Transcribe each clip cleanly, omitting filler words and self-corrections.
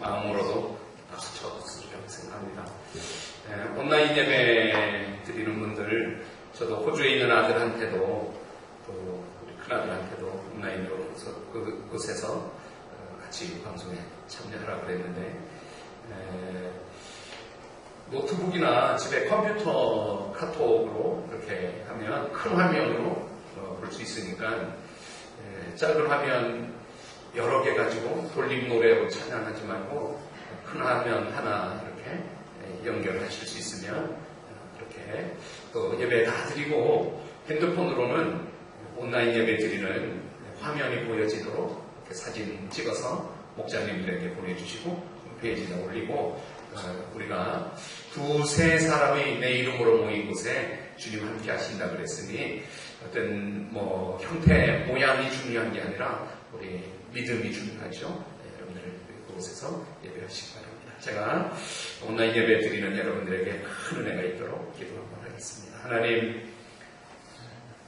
마음으로도 박수 쳐줬으면 생각합니다. 온라인 예배 드리는 분들, 저도 호주에 있는 아들한테도 또 우리 큰아들한테도 온라인으로 그곳에서 같이 방송에 참여하라고 그랬는데, 노트북이나 집에 컴퓨터 카톡으로 그렇게 하면 큰 화면으로 볼 수 있으니까 작은 화면 여러 개 가지고 돌림 노래로 찬양하지 말고 큰 화면 하나 이렇게 연결하실 수 있으면 그렇게 또 예배 다 드리고 핸드폰으로는 온라인 예배 드리는 화면이 보여지도록 이렇게 사진 찍어서 목자님들에게 보내주시고 홈페이지에 올리고 우리가 두세 사람이 내 이름으로 모인 곳에 주님 함께 하신다 그랬으니 어떤 형태, 모양이 중요한 게 아니라 우리 믿음이 중요하죠. 여러분들 그곳에서 예배하시기 바랍니다. 제가 온라인 예배 드리는 여러분들에게 큰 은혜가 있도록 기도 한번 하겠습니다. 하나님,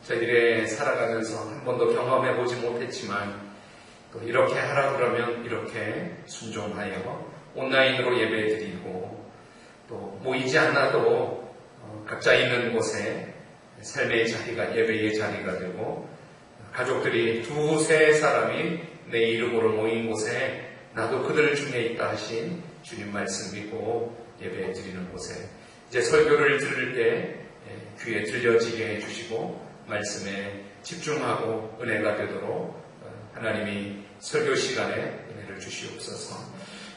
저희들이 살아가면서 한 번도 경험해 보지 못했지만 또 이렇게 하라 그러면 이렇게 순종하여 온라인으로 예배 드리고 또 모이지 않아도 각자 있는 곳에 삶의 자리가 예배의 자리가 되고 가족들이 두세 사람이 내 이름으로 모인 곳에 나도 그들 중에 있다 하신 주님 말씀 믿고 예배 드리는 곳에 이제 설교를 들을 때 귀에 들려지게 해주시고 말씀에 집중하고 은혜가 되도록 하나님이 설교 시간에 은혜를 주시옵소서.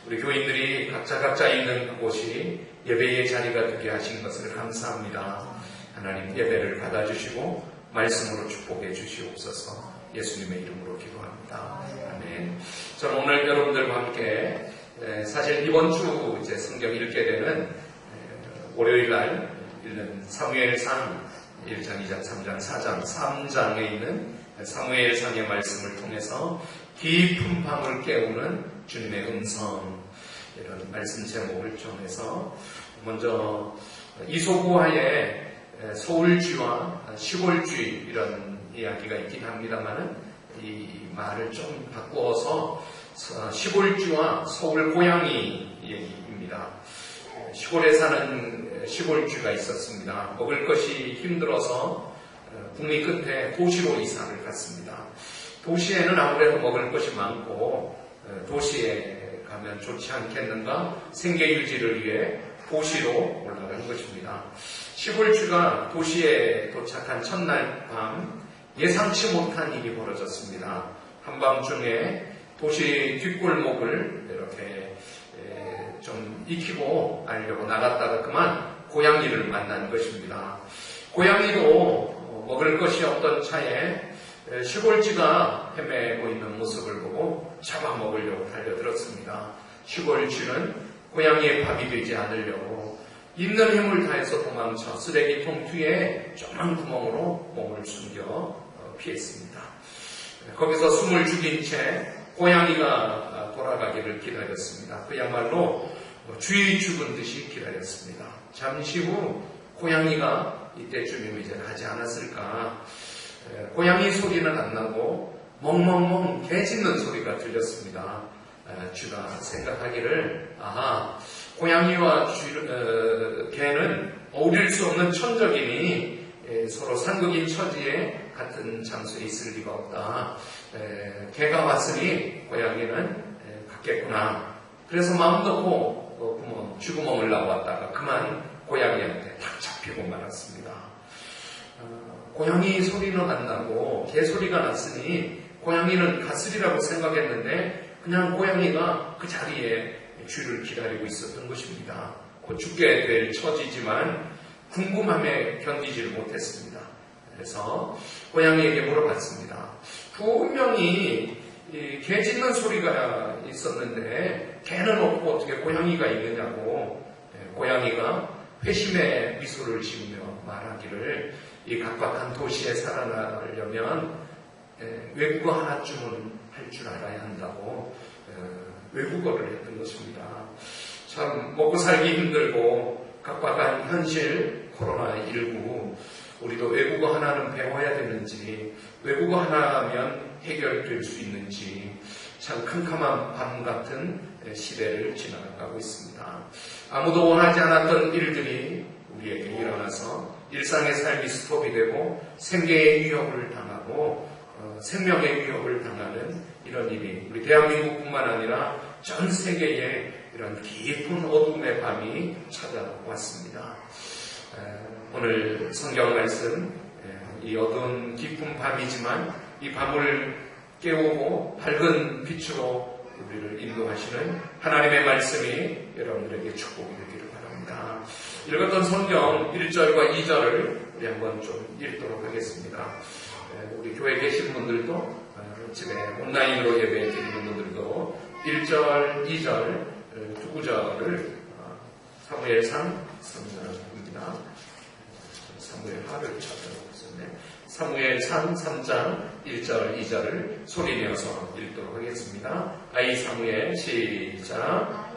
우리 교인들이 각자 있는 그곳이 예배의 자리가 되게 하신 것을 감사합니다. 하나님 예배를 받아주시고 말씀으로 축복해 주시옵소서. 예수님의 이름으로 기도합니다. 아멘. 저는 오늘 여러분들과 함께 사실 이번 주 이제 성경 읽게 되는 월요일 날 읽는 사무엘상 1장, 2장, 3장, 4장, 3장에 있는 사무엘상의 말씀을 통해서 깊은 밤을 깨우는 주님의 음성, 이런 말씀 제목을 정해서 먼저 이소구화의 서울주와 시골주의 이런 이야기가 있긴 합니다만은 이 말을 좀 바꾸어서 시골주와 서울 고양이 얘기입니다. 시골에 사는 시골주가 있었습니다. 먹을 것이 힘들어서 북미 끝에 도시로 이사를 갔습니다. 도시에는 아무래도 먹을 것이 많고 도시에 가면 좋지 않겠는가 생계 유지를 위해 도시로 올라간 것입니다. 시골주가 도시에 도착한 첫날 밤 예상치 못한 일이 벌어졌습니다. 한밤중에 도시 뒷골목을 이렇게 좀 익히고 알려고 나갔다가 그만 고양이를 만난 것입니다. 고양이도 먹을 것이 없던 차에 시골쥐가 헤매고 있는 모습을 보고 잡아먹으려고 달려들었습니다. 시골쥐는 고양이의 밥이 되지 않으려고 있는 힘을 다해서 도망쳐 쓰레기통 뒤에 조그만 구멍으로 몸을 숨겨 피했습니다. 거기서 숨을 죽인 채 고양이가 돌아가기를 기다렸습니다. 그야말로 쥐 죽은 듯이 기다렸습니다. 잠시 후 고양이가 이때 주님이 이제 가지 않았을까. 고양이 소리는 안 나고 멍멍멍 개 짖는 소리가 들렸습니다. 쥐가 생각하기를 고양이와 개는 어울릴 수 없는 천적이니 서로 상극인 처지에 같은 장소에 있을 리가 없다. 개가 왔으니 고양이는 갔겠구나. 그래서 마음 놓고 쥐구멍을 나왔다가 그만 고양이한테 탁 잡히고 말았습니다. 고양이 소리는 안 나고 개 소리가 났으니 고양이는 갔으리라고 생각했는데 그냥 고양이가 그 자리에 쥐를 기다리고 있었던 것입니다. 곧 죽게 될 처지지만 궁금함에 견디지를 못했습니다. 그래서 고양이에게 물어봤습니다. 분명히 개 짖는 소리가 있었는데 개는 없고 어떻게 고양이가 있느냐고. 고양이가 회심의 미소를 지으며 말하기를 이 각박한 도시에 살아나려면 외국어 하나쯤은 할 줄 알아야 한다고 외국어를 했던 것입니다. 참 먹고 살기 힘들고 각박한 현실 코로나19 우리도 외국어 하나는 배워야 되는지 외국어 하나면 해결될 수 있는지 참 캄캄한 밤 같은 시대를 지나가고 있습니다. 아무도 원하지 않았던 일들이 우리에게 일어나서 일상의 삶이 스톱이 되고 생계의 위협을 당하고 생명의 위협을 당하는 이런 일이 우리 대한민국뿐만 아니라 전 세계에 이런 깊은 어둠의 밤이 찾아왔습니다. 오늘 성경 말씀, 이 어두운 깊은 밤이지만 이 밤을 깨우고 밝은 빛으로 우리를 인도하시는 하나님의 말씀이 여러분들에게 축복이 되기를 바랍니다. 읽었던 성경 1절과 2절을 우리 한번 좀 읽도록 하겠습니다. 우리 교회에 계신 분들도 집에 온라인으로 예배 드리는 분들도 1절, 2절, 두 구절을 사무엘상 3장입니다. 사무엘하를 찾아보고 있었네. 사무엘상 3장 1절, 2절을 소리내어서 읽도록 하겠습니다. 아이 사무엘 시작.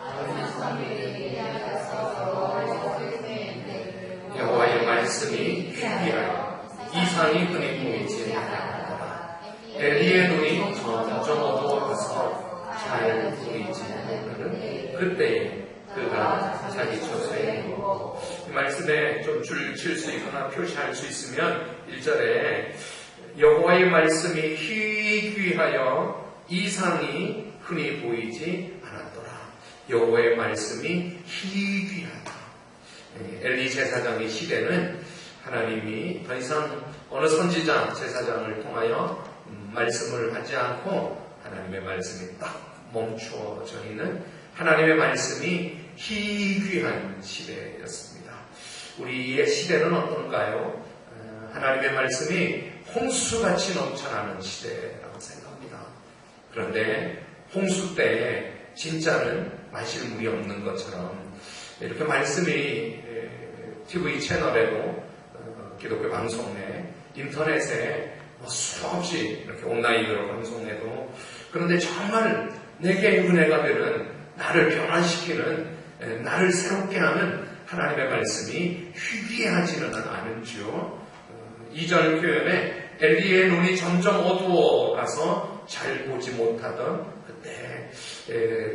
여호와의 말씀이 희귀하여 이상이 흔히 보이지 않았다. 엘리의 눈이 점점 어두워가서 잘 보이지 못하는 그때에 그가 자기 처소에 누워 이 말씀에 좀 줄 칠 수 있거나 표시할 수 있으면 1절에 여호와의 말씀이 희귀하여 이상이 흔히 보이지 않았더라. 여호와의 말씀이 희귀하다. 엘리 제사장의 시대는 하나님이 더 이상 어느 선지자 제사장을 통하여 말씀을 하지 않고 하나님의 말씀이 딱 멈추어져 있는 하나님의 말씀이 희귀한 시대였습니다. 우리의 시대는 어떤가요? 하나님의 말씀이 홍수같이 넘쳐나는 시대라고 생각합니다. 그런데 홍수 때 진짜는 마실 물이 없는 것처럼 이렇게 말씀이 TV 채널에도 기독교 방송에 인터넷에 수없이 이렇게 온라인으로 방송해도 그런데 정말 내게 은혜가 되는 나를 변화시키는 나를 새롭게 하는 하나님의 말씀이 희귀하지는 않은지요. 2절 표현에 엘리의 눈이 점점 어두워가서 잘 보지 못하던 그때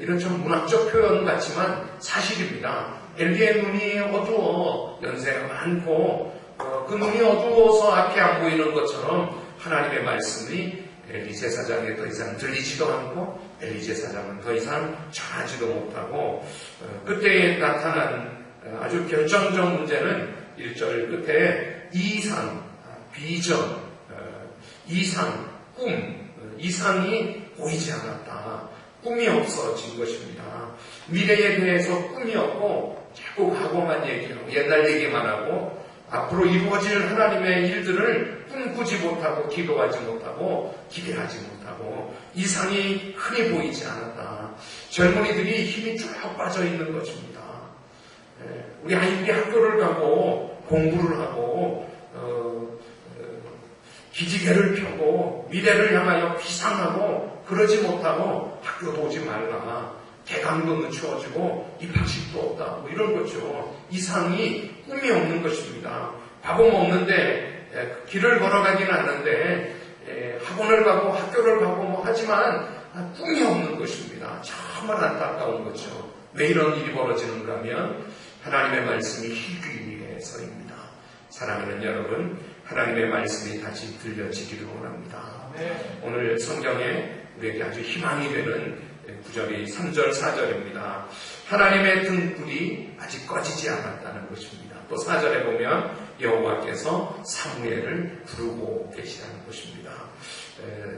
이런 좀 문학적 표현 같지만 사실입니다. 엘리의 눈이 어두워 연세가 많고 그 눈이 어두워서 앞이 안 보이는 것처럼 하나님의 말씀이 엘리 제사장에 더 이상 들리지도 않고 엘리 제사장은 더 이상 전하지도 못하고 그때에 나타난 아주 결정적 문제는 1절 끝에 이상, 비전, 이상, 꿈, 이상이 보이지 않았다. 꿈이 없어진 것입니다. 미래에 대해서 꿈이 없고 자꾸 과거만 얘기하고 옛날 얘기만 하고 앞으로 이루어질 하나님의 일들을 꿈꾸지 못하고 기도하지 못하고 기대하지 못하고 이상이 흔히 보이지 않았다. 젊은이들이 힘이 쭉 빠져 있는 것입니다. 우리 아이들이 학교를 가고 공부를 하고 기지개를 펴고 미래를 향하여 비상하고 그러지 못하고 학교도 오지 말라. 대강도 늦추어지고 입학식도 없다. 뭐 이런 거죠. 이상이 꿈이 없는 것입니다. 밥은 먹는데 길을 걸어가기는 하는데 학원을 가고 학교를 가고 뭐 하지만 꿈이 없는 것입니다. 정말 안타까운 거죠. 왜 이런 일이 벌어지는가 하면 하나님의 말씀이 희귀해서입니다. 사랑하는 여러분, 하나님의 말씀이 다시 들려지기를 원합니다. 오늘 성경에 우리에게 아주 희망이 되는 구절이 3절, 4절입니다. 하나님의 등불이 아직 꺼지지 않았다는 것입니다. 또 4절에 보면 여호와께서 사무엘을 부르고 계시다는 것입니다.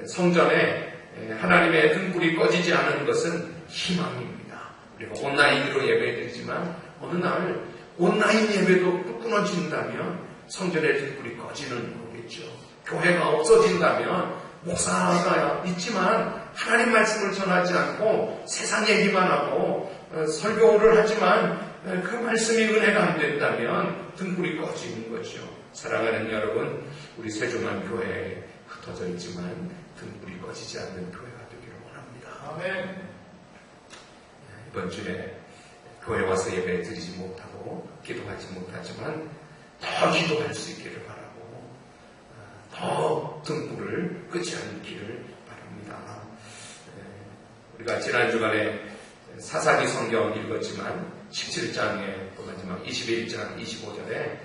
성전에 하나님의 등불이 꺼지지 않은 것은 희망입니다. 우리가 온라인으로 예배드리지만 어느 날 온라인 예배도 또 끊어진다면 성전의 등불이 꺼지는 거겠죠. 교회가 없어진다면 목사가 있지만 하나님 말씀을 전하지 않고 세상 얘기만 하고 설교를 하지만 그 말씀이 은혜가 안 된다면 등불이 꺼지는 거죠. 사랑하는 여러분, 우리 세종한 교회에 흩어져 있지만 등불이 꺼지지 않는 교회가 되기를 원합니다. 아멘. 이번 주에 교회 와서 예배 드리지 못하고 기도하지 못하지만 더 기도할 수 있기를 바라고 더 등불을 끄지 않기를 바랍니다. 우리가 지난 주간에 사사기 성경 읽었지만 17장에 또 마지막 21장 25절에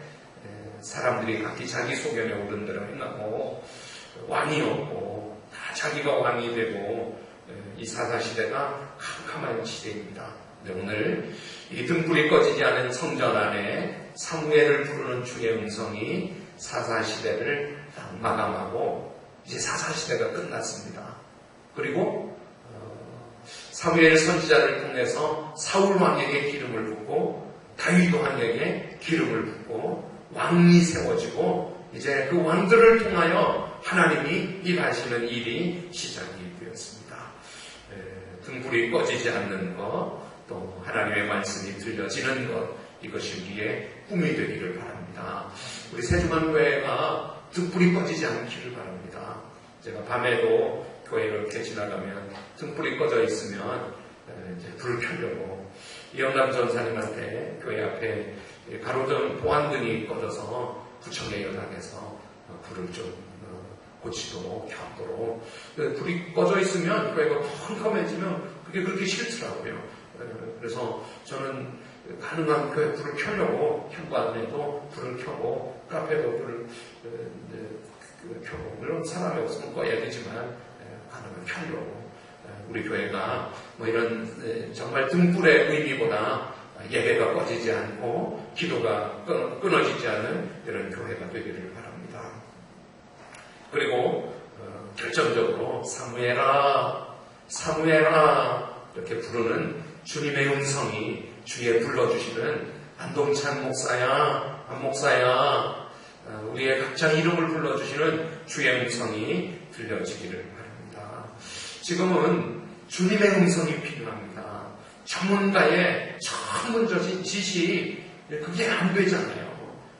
사람들이 각기 자기 소견에 오른 대로 행하고 왕이 없고 다 자기가 왕이 되고 이 사사시대가 캄캄한 시대입니다. 오늘 이 등불이 꺼지지 않은 성전 안에 사무엘을 부르는 주의 음성이 사사시대를 마감하고 이제 사사시대가 끝났습니다. 그리고 사무엘 선지자를 통해서 사울 왕에게 기름을 붓고 다윗 왕에게 기름을 붓고 왕이 세워지고 이제 그 왕들을 통하여 하나님이 일하시는 일이 시작이 되었습니다. 등불이 꺼지지 않는 것, 또 하나님의 말씀이 들려지는 것, 이것이 우리의 꿈이 되기를 바랍니다. 우리 세주만교회가 등불이 꺼지지 않기를 바랍니다. 제가 밤에도 교회 이렇게 지나가면 등불이 꺼져 있으면 이제 불을 켜려고 이영남 전사님한테 교회 앞에 가로등 보안등이 꺼져서 구청에 연락해서 불을 좀 고치도록 켜도록 불이 꺼져 있으면 교회가 컴컴해지면 그게 그렇게 싫더라고요. 그래서 저는 가능한 교회 불을 켜려고 현관에도 불을 켜고 카페도 불을 켜고 물론 사람이 없으면 꺼야 되지만 가능한 켜려고 우리 교회가 뭐 이런 정말 등불의 의미보다 예배가 꺼지지 않고 기도가 끊어지지 않은 이런 교회가 되기를 바랍니다. 그리고 결정적으로 사무엘아 사무엘아 이렇게 부르는 주님의 음성이 주에 불러주시는 안동찬 목사야 안 목사야 우리의 각자 이름을 불러주시는 주의 음성이 들려지기를 바랍니다. 지금은 주님의 음성이 필요합니다. 전문가의 전문적인 지식 그게 안 되잖아요.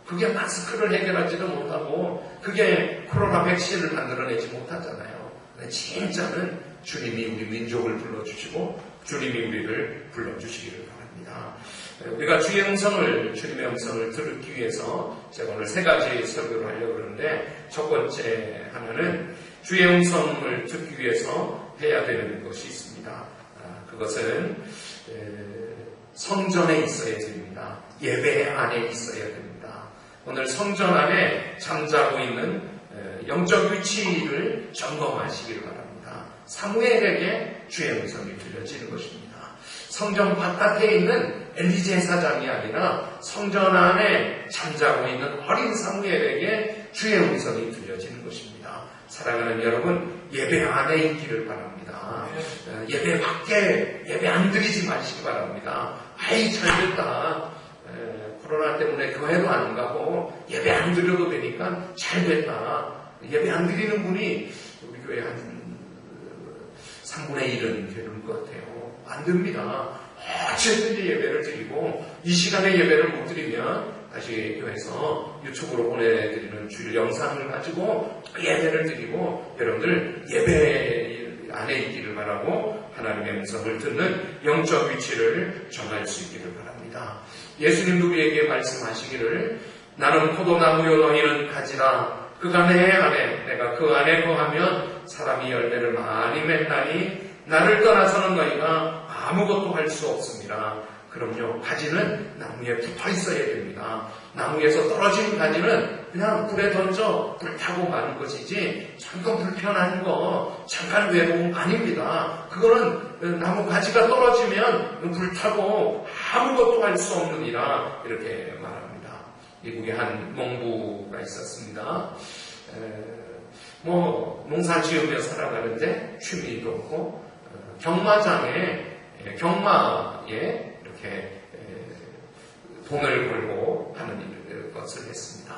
그게 마스크를 해결하지도 못하고 그게 코로나 백신을 만들어내지 못하잖아요. 진짜는 주님이 우리 민족을 불러주시고 주님이 우리를 불러주시기를 바랍니다. 우리가 주의 음성을 주님의 음성을 들기 위해서 제가 오늘 세 가지 설교를 하려고 그러는데 첫 번째 하나는 주의 음성을 듣기 위해서 해야 되는 것이 있습니다. 그것은 성전에 있어야 됩니다. 예배 안에 있어야 됩니다. 오늘 성전 안에 잠자고 있는 영적 위치를 점검하시길 바랍니다. 사무엘에게 주의 음성이 들려지는 것입니다. 성전 바깥에 있는 엘리 제사장이 아니라 성전 안에 잠자고 있는 어린 사무엘에게 주의 음성이 들려지는 것입니다. 사랑하는 여러분, 예배 안에 있기를 바랍니다. 예배 밖에 예배 안 드리지 마시기 바랍니다. 아이 잘됐다. 코로나 때문에 교회도 안 가고 예배 안 드려도 되니까 잘됐다. 예배 안 드리는 분이 우리 교회 한 3분의 1은 되는 것 같아요. 안 됩니다. 어쨌든지 예배를 드리고 이 시간에 예배를 못 드리면 다시 교회에서 유튜브로 보내드리는 주일 영상을 가지고 예배를 드리고 여러분들 예배 안에 있기를 바라고 하나님의 음성을 듣는 영적 위치를 정할 수 있기를 바랍니다. 예수님도 우리에게 말씀하시기를 나는 포도나무요 너희는 가지라 그가 내 안에 내가 그 안에 거하면 사람이 열매를 많이 맺나니 나를 떠나서는 너희가 아무것도 할 수 없습니다. 그럼요, 가지는 나무에 붙어 있어야 됩니다. 나무에서 떨어진 가지는 그냥 불에 던져 불타고 마는 것이지 잠깐 불편한 거, 잠깐 외로움 아닙니다. 그거는 나무 가지가 떨어지면 불타고 아무것도 할 수 없느니라 이렇게 말합니다. 미국에 한 농부가 있었습니다. 농사 지으며 살아가는데 취미도 없고 경마에 이렇게 돈을 벌고 하는 것을 했습니다.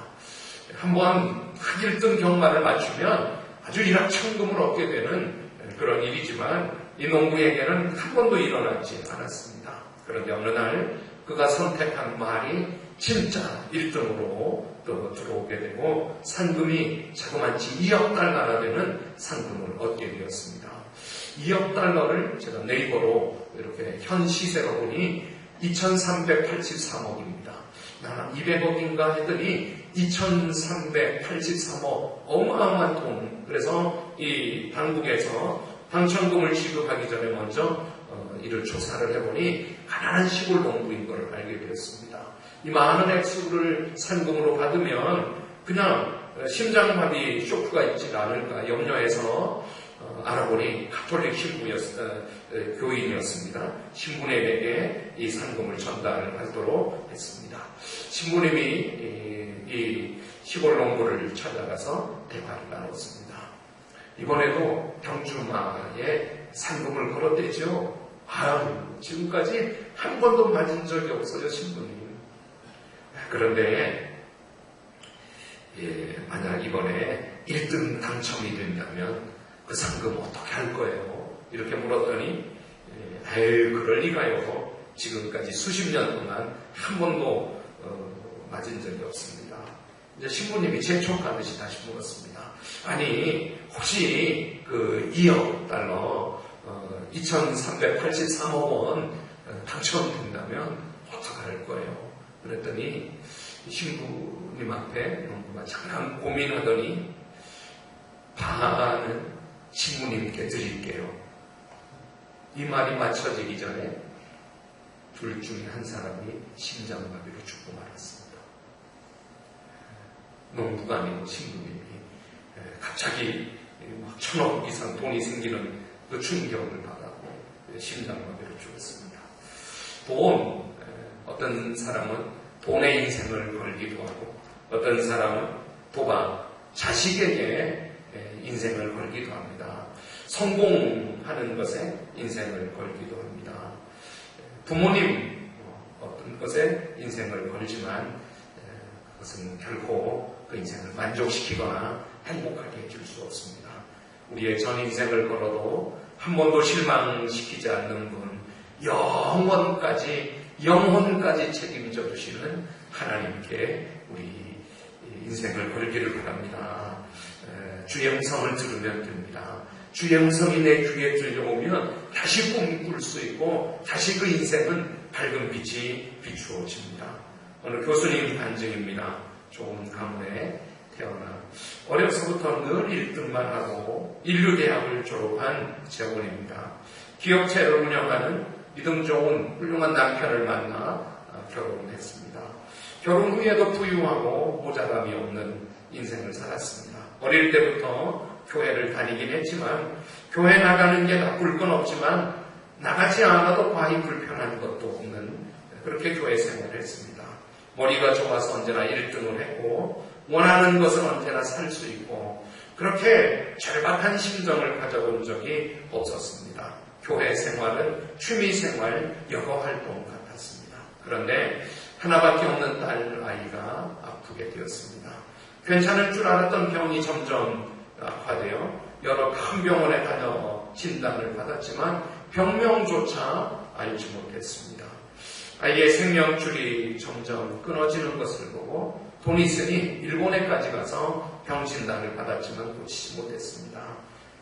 한번 흑일등 경마를 맞추면 아주 일확천금을 얻게 되는 그런 일이지만 이 농부에게는 한 번도 일어나지 않았습니다. 그런데 어느 날 그가 선택한 말이 진짜 1등으로 또 들어오게 되고 상금이 자그마치 2억 달러나 되는 상금을 얻게 되었습니다. 2억 달러를 제가 네이버로 이렇게 현 시세로 보니 2383억입니다. 나 200억인가 했더니 2383억 어마어마한 돈. 그래서 이 당국에서 당첨금을 지급하기 전에 먼저 이 이를 조사를 해보니 가난한 시골 농부인 것을 알게 되었습니다. 이 많은 액수를 산금으로 받으면 그냥 심장마비 쇼크가 있지 않을까 염려해서 알아보니 가톨릭 교인이었습니다. 신부님에게 이 상금을 전달하도록 했습니다. 신부님이 이 시골 농부를 찾아가서 대화를 나눴습니다. 이번에도 경주마에 상금을 걸었대죠. 지금까지 한 번도 맞은 적이 없어요, 신부님. 그런데 만약 이번에 1등 당첨이 된다면 그 상금 어떻게 할 거예요? 이렇게 물었더니 그럴 리가요. 지금까지 수십 년 동안 한 번도 맞은 적이 없습니다. 이제 신부님이 재촉하듯이 다시 물었습니다. 아니 혹시 그 2억 달러 2383억 원 당첨된다면 어떻게 할 거예요? 그랬더니 신부님 앞에 농부가 잠깐 고민하더니 반은 신부님께 드릴게요. 이 말이 맞춰지기 전에 둘 중에 한 사람이 심장마비로 죽고 말았습니다. 농부가 아니고 신부님이 갑자기 막 1000억 이상 돈이 생기는 그 충격을 받았고 심장마비로 죽었습니다. 어떤 사람은 돈의 인생을 걸기도 하고 어떤 사람은 도박, 자식에게 인생을 걸기도 합니다. 성공하는 것에 인생을 걸기도 합니다. 부모님 어떤 것에 인생을 걸지만 그것은 결코 그 인생을 만족시키거나 행복하게 해줄 수 없습니다. 우리의 전 인생을 걸어도 한 번도 실망시키지 않는 분, 영혼까지 책임져 주시는 하나님께 우리 인생을 걸기를 바랍니다. 주의 음성을 들으면 됩니다. 주의 음성이 내 귀에 들려오면 다시 꿈이 꿀 수 있고 다시 그 인생은 밝은 빛이 비추어집니다. 오늘 교수님 간증입니다. 좋은 가문에 태어나 어려서부터 늘 1등만 하고 인류대학을 졸업한 재혼입니다. 기업체를 운영하는 믿음 좋은 훌륭한 남편을 만나 결혼했습니다. 결혼 후에도 부유하고 모자람이 없는 인생을 살았습니다. 어릴 때부터 교회를 다니긴 했지만 교회 나가는 게 나쁠 건 없지만 나가지 않아도 과히 불편한 것도 없는 그렇게 교회 생활을 했습니다. 머리가 좋아서 언제나 1등을 했고 원하는 것은 언제나 살 수 있고 그렇게 절박한 심정을 가져본 적이 없었습니다. 교회 생활은 취미생활, 여가활동 같았습니다. 그런데 하나밖에 없는 딸 아이가 아프게 되었습니다. 괜찮을 줄 알았던 병이 점점 악화되어 여러 큰 병원에 다녀 진단을 받았지만 병명조차 알지 못했습니다. 아이의 생명줄이 점점 끊어지는 것을 보고 돈이 있으니 일본에까지 가서 병 진단을 받았지만 고치지 못했습니다.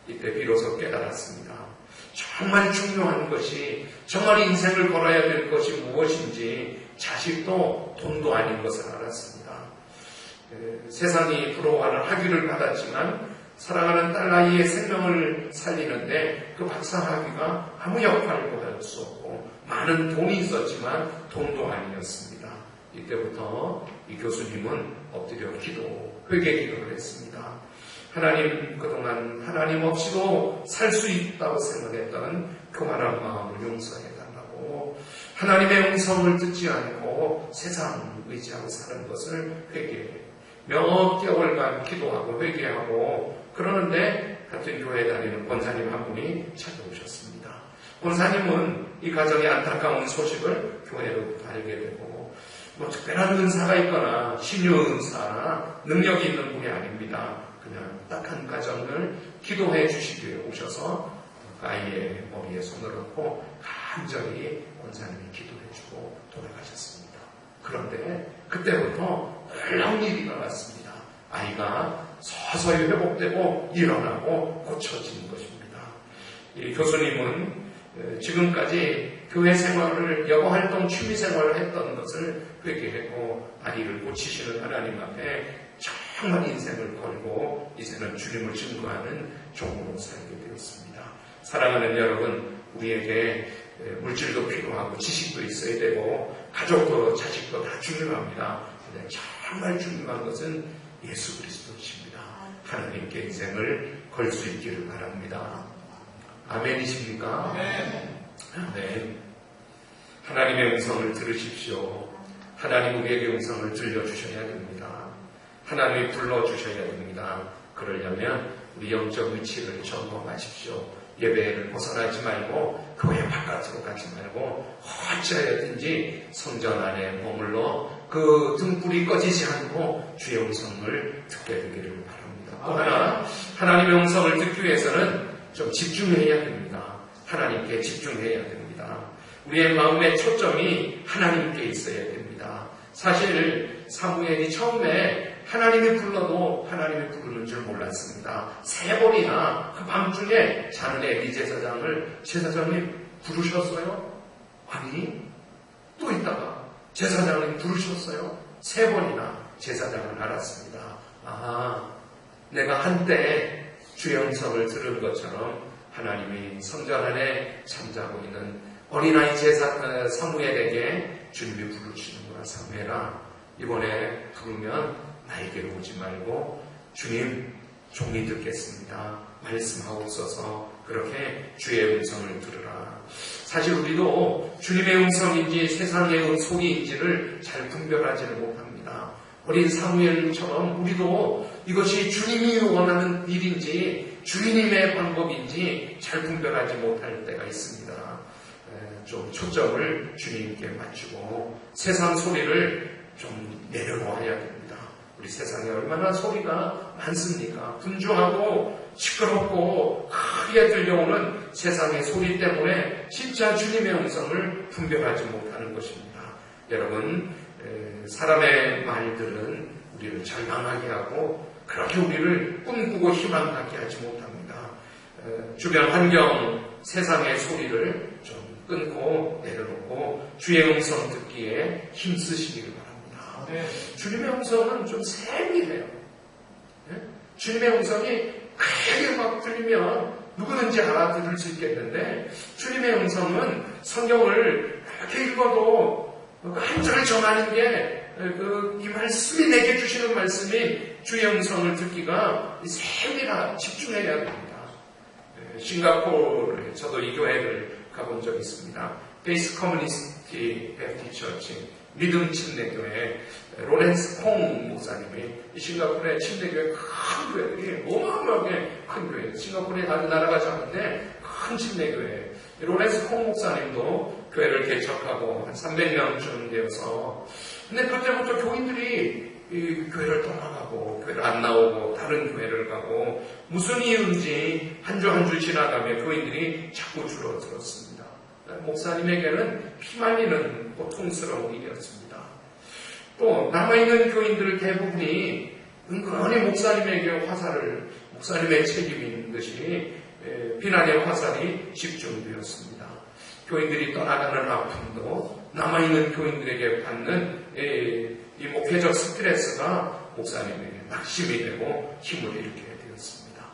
이때 비로소 깨달았습니다. 정말 중요한 것이, 정말 인생을 걸어야 될 것이 무엇인지 자식도 돈도 아닌 것을 알았습니다. 세상이 부러워하는 학위를 받았지만 사랑하는 딸아이의 생명을 살리는데 그 박사학위가 아무 역할도 할 수 없고 많은 돈이 있었지만 돈도 아니었습니다. 이때부터 이 교수님은 엎드려 회개 기도를 했습니다. 하나님, 그동안 하나님 없이도 살 수 있다고 생각했던 교만한 마음을 용서해달라고, 하나님의 음성을 듣지 않고 세상 의지하고 사는 것을 회개해 몇 개월간 기도하고 회개하고 그러는데 같은 교회에 다니는 권사님 한 분이 찾아오셨습니다. 권사님은 이 가정의 안타까운 소식을 교회로 알게 되고 특별한 은사가 있거나 신유 은사나 능력이 있는 분이 아닙니다. 그냥 딱한 가정을 기도해 주시기에 오셔서 아이의 머리에 손을 얹고 간절히 권사님이 기도해 주고 돌아가셨습니다. 그런데 그때부터 놀라운 일이 일어났습니다. 아이가 서서히 회복되고 일어나고 고쳐지는 것입니다. 이 교수님은 지금까지 교회 생활을, 여가활동 취미생활을 했던 것을 회개하고 아이를 고치시는 하나님 앞에 정말 인생을 걸고 이제는 주님을 증거하는 종으로 살게 되었습니다. 사랑하는 여러분, 우리에게 물질도 필요하고 지식도 있어야 되고 가족도 자식도 다 중요합니다. 근데 정말 중요한 것은 예수 그리스도이십니다. 하나님께 인생을 걸 수 있기를 바랍니다. 아멘이십니까? 아멘. 하나님의 음성을 들으십시오. 하나님 우리에게 음성을 들려주셔야 됩니다. 하나님이 불러주셔야 됩니다. 그러려면 우리 영적 위치를 점검하십시오. 예배를 벗어나지 말고 교회 바깥으로 가지 말고 어찌하여든지 성전 안에 머물러 그 등불이 꺼지지 않고 주의 음성을 듣게 되기를 바랍니다. 또 하나 하나님의 음성을 듣기 위해서는 좀 집중해야 됩니다. 하나님께 집중해야 됩니다. 우리의 마음의 초점이 하나님께 있어야 됩니다. 사실 사무엘이 처음에 하나님이 불러도 하나님이 부르는 줄 몰랐습니다. 3번이나 그 밤중에 자는 엘리 제사장이 부르셨어요? 아니, 또 있다가 제사장이 부르셨어요? 3번이나 제사장은 알았습니다. 아, 내가 한때 주의 음성을 들은 것처럼 하나님이 성전 안에 잠자고 있는 어린아이 사무엘에게 주님이 부르시는구나. 사무엘아, 이번에 부르면 나에게로 오지 말고 주님 종이 듣겠습니다. 말씀하옵소서. 그렇게 주의 음성을 들으라. 사실 우리도 주님의 음성인지 세상의 소리인지를 잘 분별하지는 못합니다. 어린 사무엘처럼 우리도 이것이 주님이 원하는 일인지 주님의 방법인지 잘 분별하지 못할 때가 있습니다. 좀 초점을 주님께 맞추고 세상 소리를 좀 내려놓아야 됩니다. 우리 세상에 얼마나 소리가 많습니까? 분주하고 시끄럽고 크게 들려오는 세상의 소리 때문에 진짜 주님의 음성을 분별하지 못하는 것입니다. 여러분, 사람의 말들은 우리를 절망하게 하고 그렇게 우리를 꿈꾸고 희망 갖게 하지 못합니다. 주변 환경, 세상의 소리를 좀 끊고 내려놓고 주의 음성 듣기에 힘쓰시기를 바랍니다. 주님의 음성은 좀 세밀해요. 주님의 음성이 크게 막 들리면 누구든지 알아들을 수 있겠는데 주님의 음성은 성경을 이렇게 읽어도 한 절 전하는 게 이 말씀이 내게 주시는 말씀이 주의 음성을 듣기가 세밀하게 집중해야 됩니다. 싱가포르에 저도 이 교회를 가본 적이 있습니다. 베이스 커뮤니티 베프티 처치 믿음 침례교회 로렌스 콩 목사님이 이 싱가포르의 침례교회 큰 교회들이 어마어마하게 큰 교회, 싱가포르에 다른 나라가 작은데 큰 침례교회, 로렌스 콩 목사님도 교회를 개척하고 한 300명쯤 되어서 근데 그때부터 교인들이 이 교회를 떠나가고 교회를 안 나오고 다른 교회를 가고 무슨 이유인지 한 주 한 주 지나가며 교인들이 자꾸 줄어들었습니다. 목사님에게는 피말리는 고통스러운 일이었습니다. 또 남아있는 교인들 대부분이 은근히 목사님에게 목사님의 책임인 듯이 비난의 화살이 집중되었습니다. 교인들이 떠나가는 아픔도 남아있는 교인들에게 받는 이 목회적 스트레스가 목사님에게 낙심이 되고 힘을 잃게 되었습니다.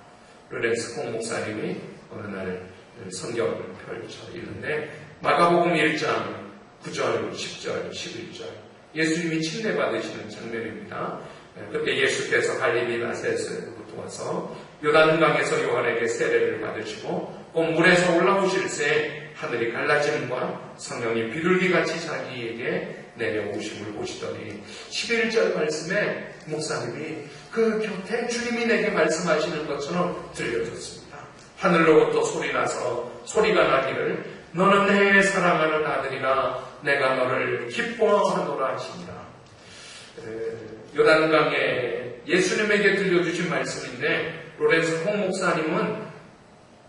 로렌스 콩 목사님이 어느 날 성경을 펼쳐 읽는데 마가복음 1장 9절, 10절, 11절 예수님이 침례받으시는 장면입니다. 그때 예수께서 갈릴리 나사렛으로부터 와서 요단강에서 요한에게 세례를 받으시고 곧 물에서 올라오실새 하늘이 갈라짐과 성령이 비둘기같이 자기에게 내려오심을 보시더니 11절 말씀에 목사님이 그 곁에 주님이 내게 말씀하시는 것처럼 들려졌습니다. 하늘로부터 소리가 나기를 너는 내 사랑하는 아들이라 내가 너를 기뻐하노라 하시니라. 요단강에 예수님에게 들려주신 말씀인데 로렌스 콩 목사님은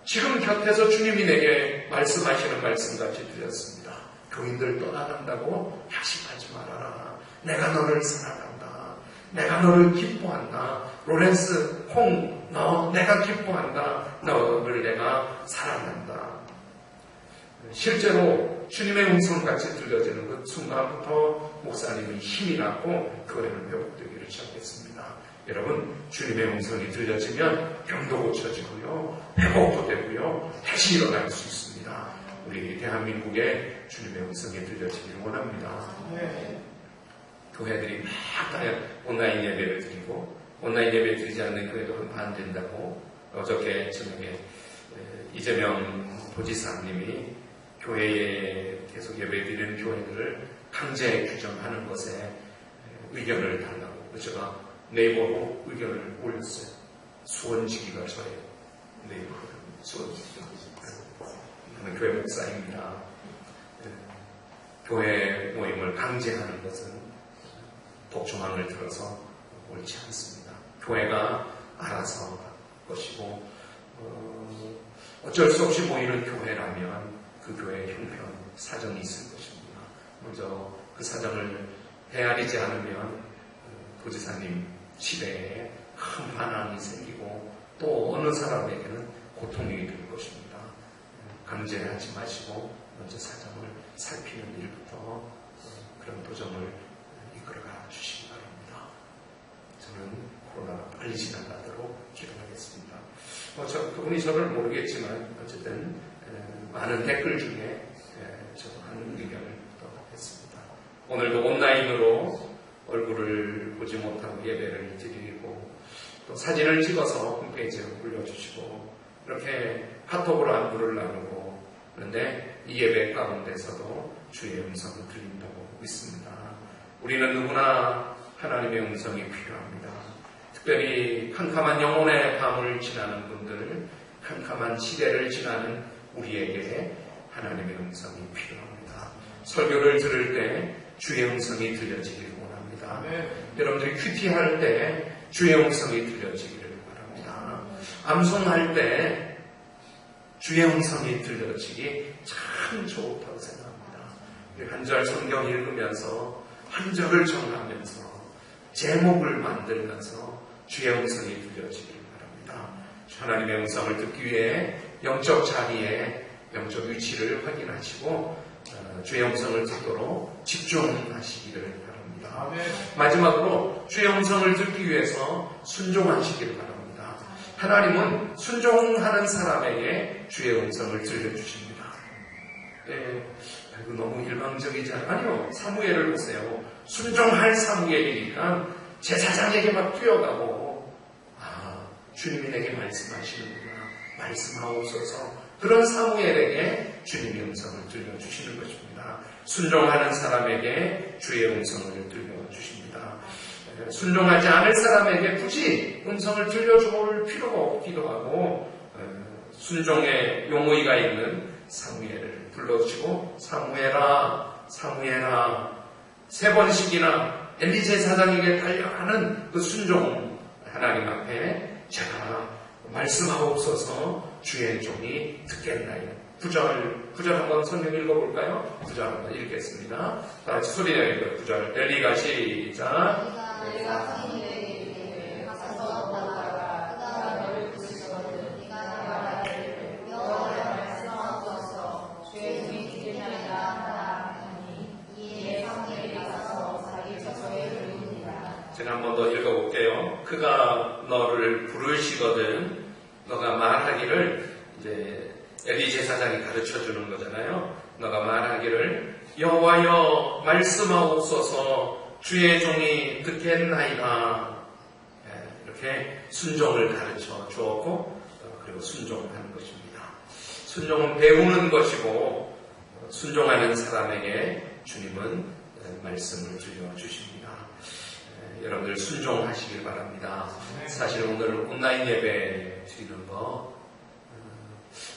지금 곁에서 주님이 내게 말씀하시는 말씀같이 들렸습니다. 교인들 떠나간다고 야심하지 말아라. 내가 너를 사랑한다. 내가 너를 기뻐한다. 로렌스 콩, 내가 기뻐한다. 너를 내가 사랑한다. 실제로 주님의 음성같이 들려지는 그 순간부터 목사님이 힘이 났고 교회를 회복되기를 시작했습니다. 여러분, 주님의 음성이 들려지면 병도 고쳐지고요, 회복도 되고요, 다시 일어날 수 있습니다. 우리 대한민국에 주님의 음성이 들려지기를 원합니다. 교회들이 막 온라인 예배를 드리고 온라인 예배 드리지 않는 교회도 반 된다고 어저께 저녁에 이재명 도지사님이 교회에 계속 예배 드리는 교회들을 강제 규정하는 것에 의견을 달라고 제가 네이버로 의견을 올렸어요. 수원지기가 저예요. 네이버로 수원지기가. 저는 교회 목사입니다. 교회 모임을 강제하는 것은 독조망을 들어서 옳지 않습니다. 교회가 알아서 할 것이고 어쩔 수 없이 모이는 교회라면 그 교회의 형편, 사정이 있을 것입니다. 먼저 그 사정을 헤아리지 않으면 도지사님 시대에 큰 반항이 생기고 또 어느 사람에게는 고통이 될 것입니다. 강제하지 마시고 먼저 사정을 살피는 일부터 그런 도정을 이끌어가 주시기 바랍니다. 저는 코로나가 빨리 지나가도록 기도하겠습니다. 그분이 저를 모르겠지만 어쨌든 많은 댓글 중에 저도 하는 의견을 했습니다. 오늘도 온라인으로 얼굴을 보지 못하고 예배를 드리고 또 사진을 찍어서 홈페이지에 올려주시고 이렇게 카톡으로 안부를 나누고 그런데 이 예배 가운데서도 주의 음성을 들린다고 믿습니다. 우리는 누구나 하나님의 음성이 필요합니다. 특별히 캄캄한 영혼의 밤을 지나는 분들, 캄캄한 시대를 지나는 우리에게 하나님의 음성이 필요합니다. 설교를 들을 때 주의 음성이 들려지기를 원합니다. 여러분들이 큐티할 때 주의 음성이 들려지기를 바랍니다. 암송할 때 주의 음성이 들려지기 참 좋다고 생각합니다. 한 절 성경 읽으면서 한 절을 정하면서 제목을 만들면서 주의 음성이 들려지기를 바랍니다. 하나님의 음성을 듣기 위해 영적 자리에 영적 위치를 확인하시고 주의 음성을 듣도록 집중하시기를 바랍니다. 마지막으로 주의 음성을 듣기 위해서 순종하시기를 바랍니다. 하나님은 순종하는 사람에게 주의 음성을 들려주십니다. 이거 너무 일방적이지 아니요. 사무엘을 보세요. 순종할 사무엘이니까 제사장에게 막 뛰어가고 주님이 내게 말씀하시는구나. 말씀하옵소서. 그런 사무엘에게 주님의 음성을 들려주시는 것입니다. 순종하는 사람에게 주의 음성을 들려주십니다. 순종하지 않을 사람에게 굳이 음성을 들려줄 필요가 없기도 하고 순종의 용의가 있는 사무엘을 불러주시고 사무엘아 사무엘아 3번씩이나 엘리 제사장에게 달려가는 그 순종 하나님 앞에 제가 말씀하옵소서 주의 종이 듣겠나요. 9절 한번 성경 읽어볼까요? 9절 한번 읽겠습니다. 다 같이 소리 내어 읽어요. 9절 엘리가 시작. 제가 한 번 더 읽어볼게요. 그가 너를 부르시거든 너가 말하기를 이제 엘리 제사장이 가르쳐주는 거잖아요. 너가 말하기를 여호와여 말씀하옵소서 주의 종이 듣겠나이다. 이렇게 순종을 가르쳐 주었고 그리고 순종하는 것입니다. 순종은 배우는 것이고 순종하는 사람에게 주님은 말씀을 들려주십니다. 여러분들 순종하시길 바랍니다. 사실 오늘 온라인 예배 드리는 거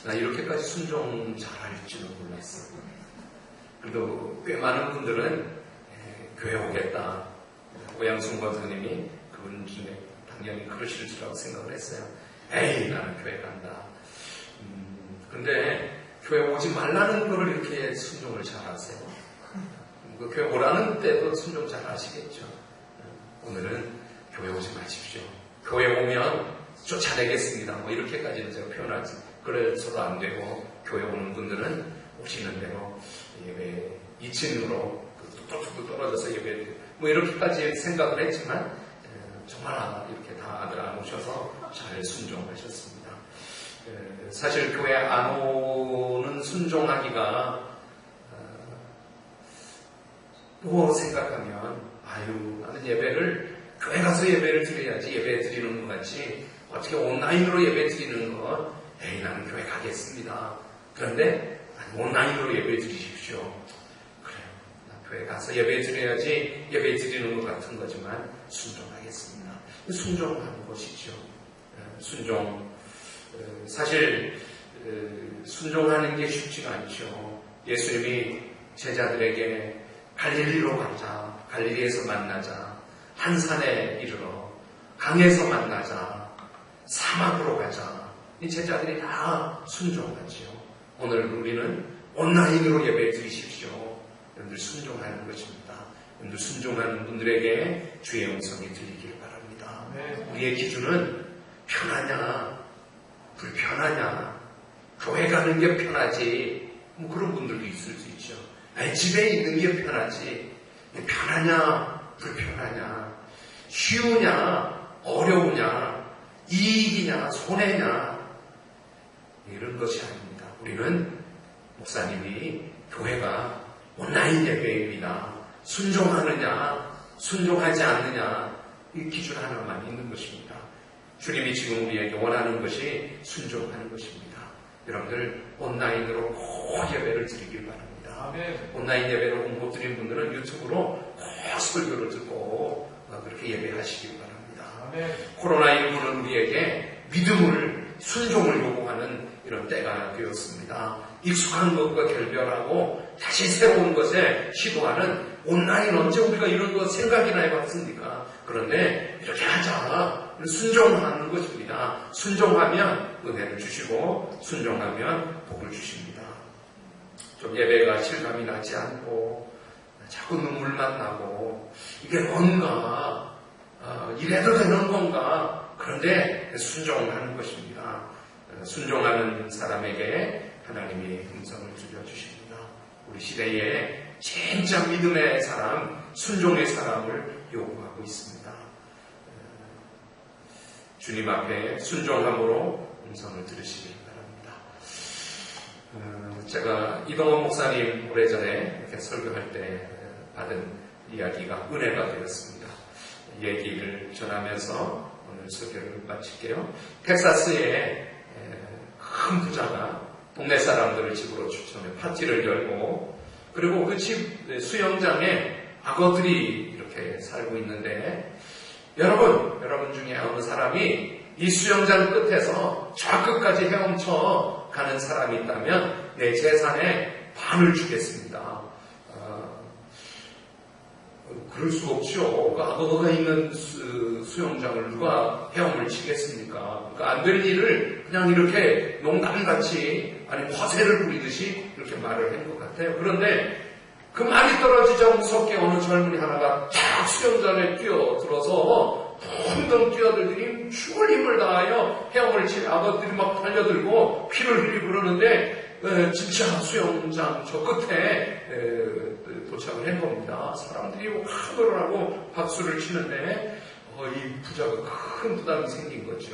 나 이렇게까지 순종 잘할지는 몰랐어요. 그래도 꽤 많은 분들은 교회 오겠다. 오양순 권사님이 그분 중에 당연히 그러실 줄라고 생각을 했어요. 에이 나는 교회 간다. 근데 교회 오지 말라는 거를 이렇게 순종을 잘하세요. 그 교회 오라는 때도 순종 잘 하시겠죠. 오늘은 교회 오지 마십시오. 교회 오면 쫓아내겠습니다. 뭐 이렇게까지는 제가 표현하지. 그래서도 안 되고 교회 오는 분들은 오시는 대로 예배 2층으로 뚝뚝뚝 떨어져서 예배 뭐 이렇게까지 생각을 했지만 정말 이렇게 다들 안 오셔서 잘 순종하셨습니다. 사실 교회 안 오는 순종하기가 또 생각하면 나는 예배를 교회 가서 예배를 드려야지 예배 드리는 것 같이 어떻게 온라인으로 예배 드리는 거 나는 교회 가겠습니다. 그런데 온라인으로 예배 드리십시오. 그래요. 교회 가서 예배 드려야지 예배 드리는 것 같은 거지만 순종하겠습니다. 순종하는 것이죠. 순종. 사실 순종하는 게 쉽지가 않죠. 예수님이 제자들에게 갈릴리로 가자, 갈릴리에서 만나자, 한 산에 이르러 강에서 만나자, 사막으로 가자. 이 제자들이 다 순종하지요. 오늘 우리는 온라인으로 예배 드리십시오. 여러분들 순종하는 것입니다. 여러분들 순종하는 분들에게 주의 음성이 들리길 바랍니다. 우리의 기준은 편하냐, 불편하냐, 교회 가는 게 편하지, 그런 분들도 있을 수 있죠. 집에 있는 게 편하지, 편하냐, 불편하냐, 쉬우냐, 어려우냐, 이익이냐, 손해냐, 이런 것이 아닙니다. 우리는 목사님이 교회가 온라인 예배입니다. 순종하느냐, 순종하지 않느냐, 이 기준 하나만 있는 것입니다. 주님이 지금 우리에게 원하는 것이 순종하는 것입니다. 여러분들 온라인으로 꼭 예배를 드리길 바랍니다. 온라인 예배를 못 드린 분들은 유튜브로 꼭 설교를 듣고 그렇게 예배하시길 바랍니다. 코로나19는 우리에게 믿음을, 순종을 요구하는 이런 때가 되었습니다. 익숙한 것과 결별하고 다시 새로운 것에 시도하는 온라인, 언제 우리가 이런 거 생각이나 해봤습니까? 그런데 이렇게 하자. 순종하는 것입니다. 순종하면 은혜를 주시고 순종하면 복을 주십니다. 좀 예배가 실감이 나지 않고 자꾸 눈물만 나고 이게 뭔가 이래도 되는 건가? 그런데 순종하는 것입니다. 순종하는 사람에게 하나님이 음성을 들려주십니다. 우리 시대에 진짜 믿음의 사람, 순종의 사람을 요구하고 있습니다. 주님 앞에 순종함으로 음성을 들으시길 바랍니다. 제가 이동원 목사님 오래전에 이렇게 설교할 때 받은 이야기가 은혜가 되었습니다. 얘기를 전하면서 오늘 설교를 마칠게요. 텍사스에 큰 부자가 동네 사람들을 집으로 추천해 파티를 열고, 그리고 그 집 수영장에 악어들이 이렇게 살고 있는데, 여러분 중에 어느 사람이 이 수영장 끝에서 저 끝까지 헤엄쳐 가는 사람이 있다면 내 재산의 반을 주겠습니다. 그럴 수 없죠. 악어가 있는 수영장을 누가 헤엄을 치겠습니까? 그러니까 안 될 일을 그냥 이렇게 농담같이, 아니 화세를 부리듯이 이렇게 말을 한 것 같아요. 그런데 그 말이 떨어지자 무섭게 어느 젊은이 하나가 탁 수영장에 뛰어들어서 덩덩 뛰어들더니 죽을 힘을 다하여 헤엄을 친 악어들이 막 달려들고 피를 흘리고 그러는데 진짜 수영장 저 끝에 도착을 한 겁니다. 사람들이 환호를 하고 박수를 치는데 이 부자가 큰 부담이 생긴 거죠.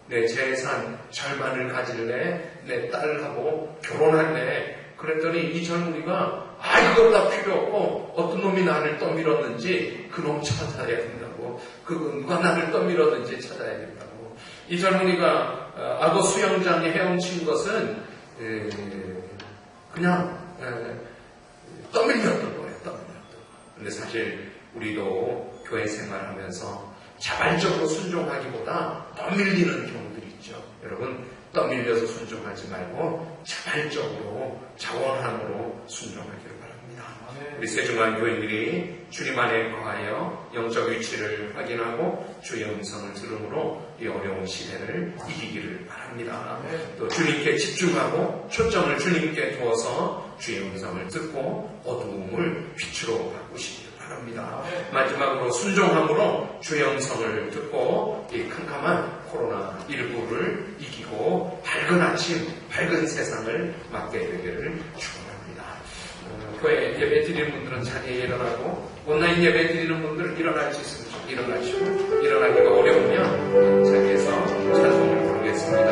내 재산 절반을 가질래? 내 딸하고 결혼할래? 그랬더니 이 젊은이가 그거 다 필요 없고 어떤 놈이 나를 떠밀었는지 그 놈 찾아야 된다고, 누가 나를 떠밀었는지 찾아야 된다고. 이 젊은이가 악어 수영장에 헤엄친 것은 그냥 떠밀렸던 거예요. 그런데 사실 우리도 교회 생활하면서 자발적으로 순종하기보다 떠밀리는 경우들이 있죠. 여러분, 떠밀려서 순종하지 말고 자발적으로 자원함으로 순종하기를 바랍니다. 우리 세중한 교인들이 주님 안에 거하여 영적 위치를 확인하고 주의 음성을 들음으로 이 어려운 시대를 이기기를 바랍니다. 또 주님께 집중하고 초점을 주님께 두어서 주의 음성을 듣고 어두움을 빛으로 바꾸시기를 바랍니다. 마지막으로 순종함으로 주의 음성을 듣고 이 캄캄한 코로나19를 이기고 밝은 아침, 밝은 세상을 맞게 되기를 축원합니다. 교회 예배 드리는 분들은 자리에 일어나고, 온라인 예배 드리는 분들은 일어날 수 있으면 일어나시고, 일어나기가 어려우면 자리에서 찬송을 부르겠습니다.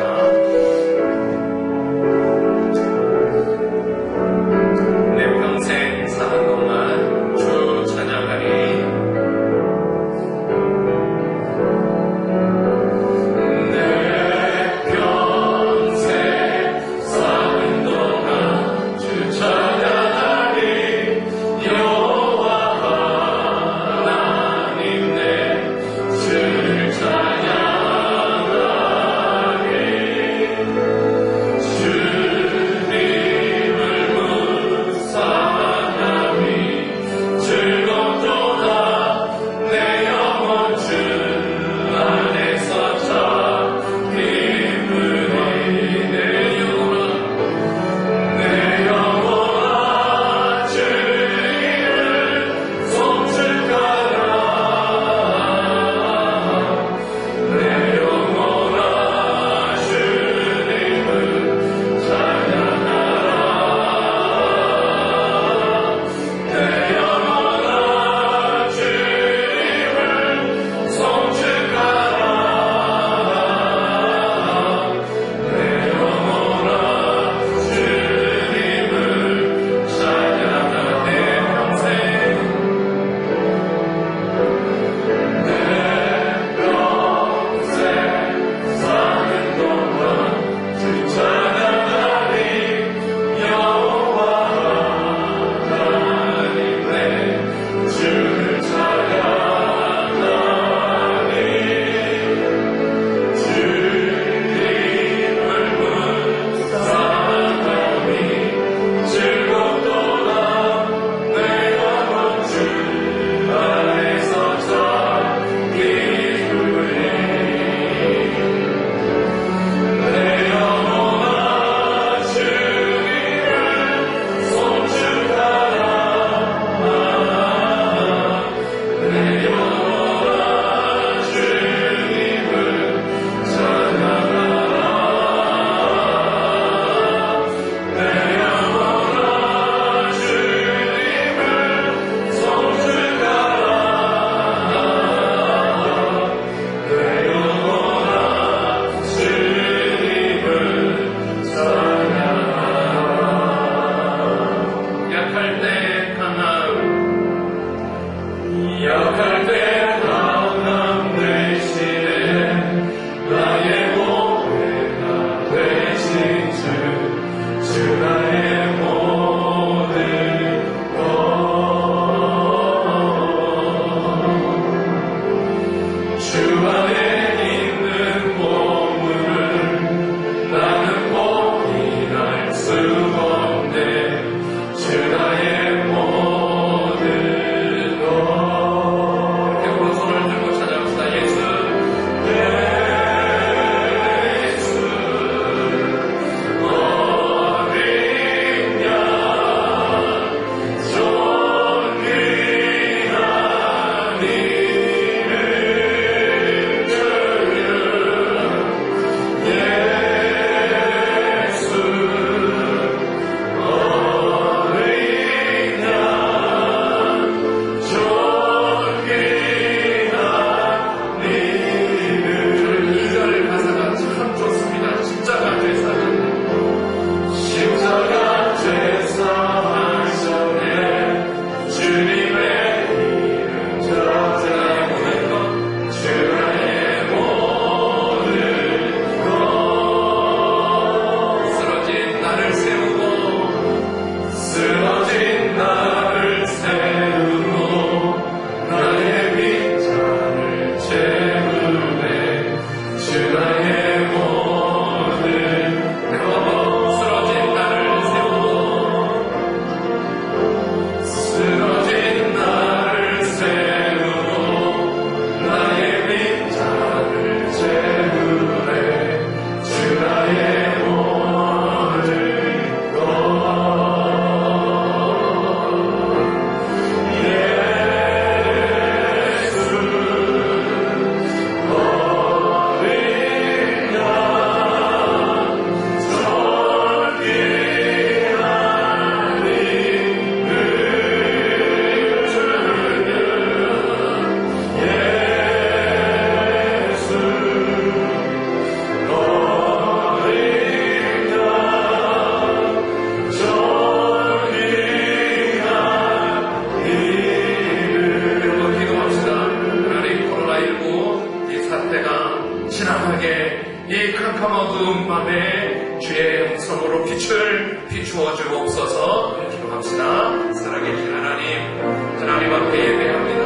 캄캄 어두운 밤에 주의 음성으로 빛을 비추어 주옵소서. 기도합시다. 살아계신 하나님 앞에 예배합니다.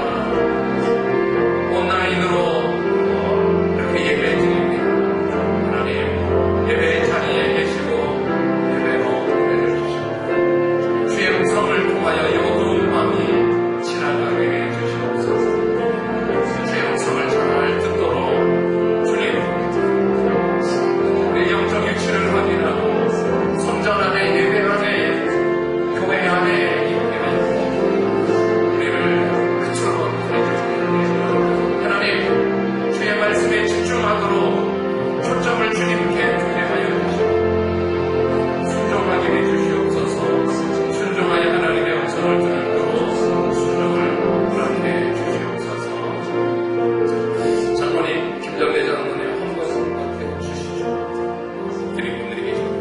온라인으로 이렇게 예배 드립니다. 하나님, 예배의 자리에 계시고 예배로 예배를 주시고 주의 음성을 통하여 이 어두운 밤이 지나가게 해주시옵소서. 주의 음성을 잘 듣도록 주님, 우리의 영적 위치를 확인하고 성전 안에, 예배 안에, 교회 안에 우리를 그처럼 해주시옵소서. 하나님, 주의 말씀에 집중하도록 초점을 주님께 두게 하여 주시고 순종하게 해주시옵소서. 순종하여 하나님의 음성을 듣도록 순종을 허락해 주시옵소서. 장로님, 김정대 장로님 한 번 허락해 주시죠. 드린 분들이 계십니다.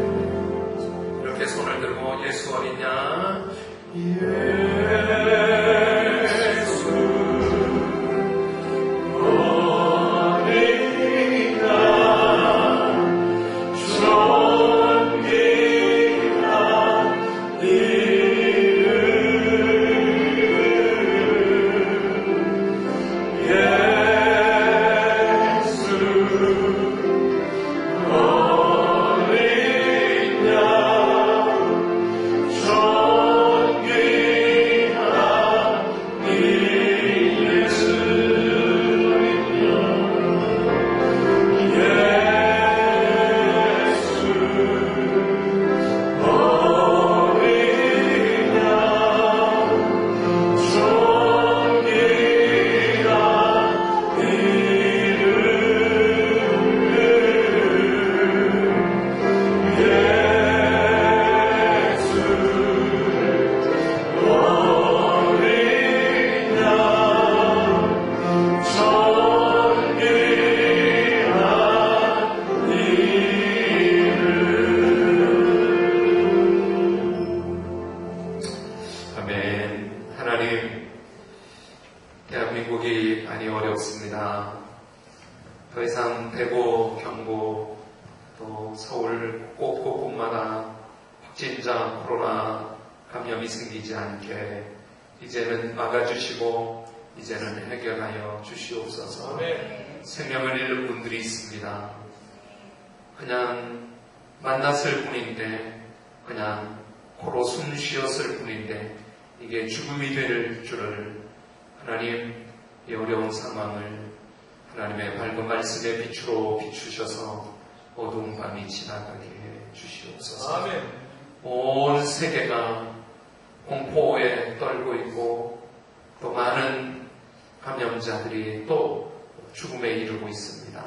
이렇게 손을 들고 예수 어리냐 대한민국이 많이 어렵습니다. 더 이상 대구, 경북, 또 서울 곳곳마다 확진자 코로나 감염이 생기지 않게 이제는 막아주시고 이제는 해결하여 주시옵소서. 생명을 잃는 분들이 있습니다. 그냥 만났을 뿐인데, 그냥 코로 숨 쉬었을 뿐인데 이게 죽음이 될 줄을 하나님, 이 어려운 상황을 하나님의 밝은 말씀의 빛으로 비추셔서 어두운 밤이 지나가게 해 주시옵소서. 아멘. 온 세계가 공포에 떨고 있고 또 많은 감염자들이 또 죽음에 이르고 있습니다.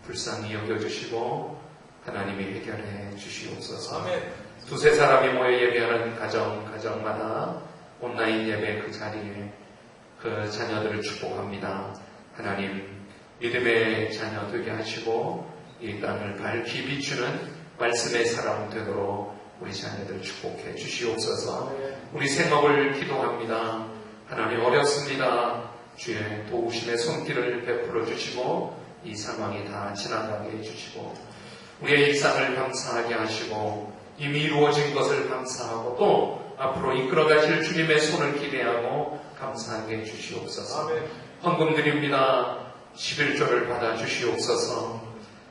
불쌍히 여겨주시고 하나님이 해결해 주시옵소서. 아멘. 두세 사람이 모여 예배하는 가정마다 온라인 예배 그 자리에 그 자녀들을 축복합니다. 하나님, 믿음의 자녀 되게 하시고 이 땅을 밝히 비추는 말씀의 사람 되도록 우리 자녀들 축복해 주시옵소서. 우리 생업을 기도합니다. 하나님, 어렵습니다. 주의 도우심의 손길을 베풀어 주시고 이 상황이 다 지나가게 해주시고 우리의 일상을 감사하게 하시고 이미 이루어진 것을 감사하고 또 앞으로 이끌어 가실 주님의 손을 기대하고 감사하게 해주시옵소서. 헌금 드립니다. 11조를 받아 주시옵소서.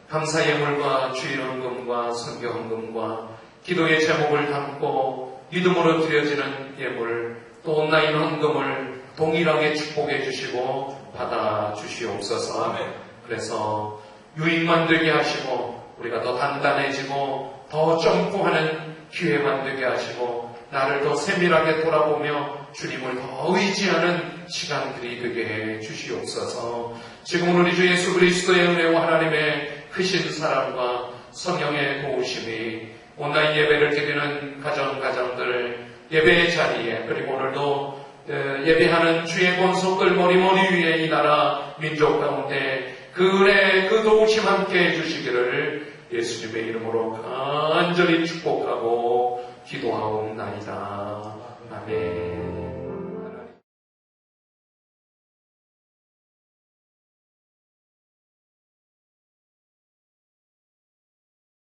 감사 예물과 주일 헌금과 선교 헌금과 기도의 제목을 담고 믿음으로 드려지는 예물 또 온라인 헌금을 동일하게 축복해 주시고 받아 주시옵소서. 그래서 유익만 되게 하시고 우리가 더 단단해지고 더 점프하는 기회만 되게 하시고 나를 더 세밀하게 돌아보며 주님을 더 의지하는 시간들이 되게 해 주시옵소서. 지금 우리 주 예수 그리스도의 은혜와 하나님의 크신 사랑과 성령의 도우심이 온라인 예배를 드리는 가정들 예배의 자리에 그리고 오늘도 예배하는 주의 권속들 머리 위에 이 나라 민족 가운데 그 은혜 그 도우심 함께 해주시기를 예수님의 이름으로 간절히 축복하고 기도하옵나이다. 아멘.